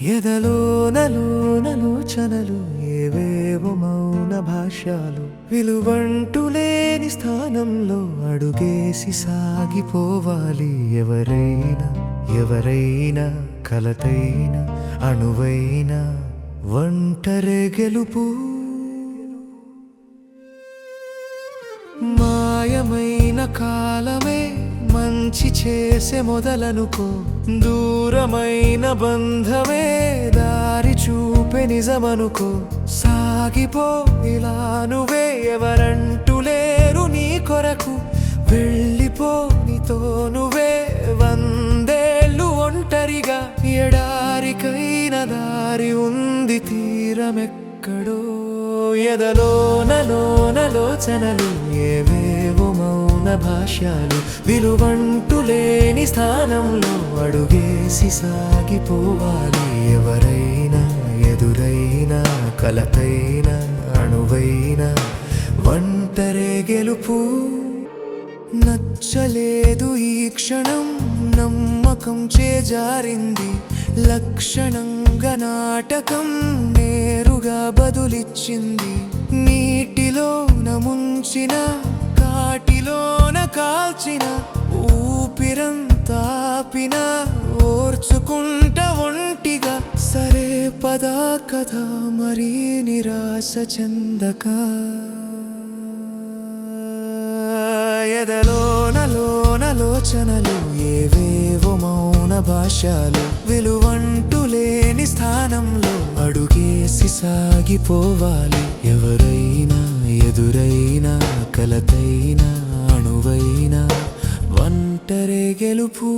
ఎదలోనలోచనలు ఏవేవో మౌన భాష్యాలు విలువంటూ లేని స్థానంలో అడుగేసి సాగిపోవాలి. ఎవరైనా కలతైన అణువైన ఒంటరి గెలుపు. మాయమైన కాలమే మంచి చేసే మొదలనుకో, దూరమైన బంధమే దారి చూపే నిజమనుకో. సాగిపో ఇలా నువ్వే, ఎవరంటూ లేరు నీ కొరకు. వెళ్ళిపో నీతో నువ్వే, వందేళ్ళు ఒంటరిగా. ఎడారికైన దారి ఉంది, తీరమెక్కడో. ఎదలోనలోచనలు ఏవేవో మౌన భాష్యాలు విలువంటూ లేని స్థానంలో అడుగేసి సాగిపోవాలి. ఎవరైనా ఎదురైనా కలతైన అణువైన ఒంటరే గెలుపు. నచ్చలేదు ఈ క్షణం, నమ్మకం చేజారింది. లక్షణంగా నాటకం నేరుగా బదులిచ్చింది. నీటిలోన ముంచిన కాటిలోన కాల్చిన ఊపిరంతాపిన ఓర్చుకుంట ఒంటిగా. సరే పదా కథ మరీ నిరాశ చెందక. ఎదలోనలోచనలు ఏవేవో మౌన భాష్యాలు విలువంటూ లేని స్థానంలో అడుగేసి సాగిపోవాలి. ఎవరైనా ఎదురైనా కలతైన అణువైన ఒంటరే గెలుపు.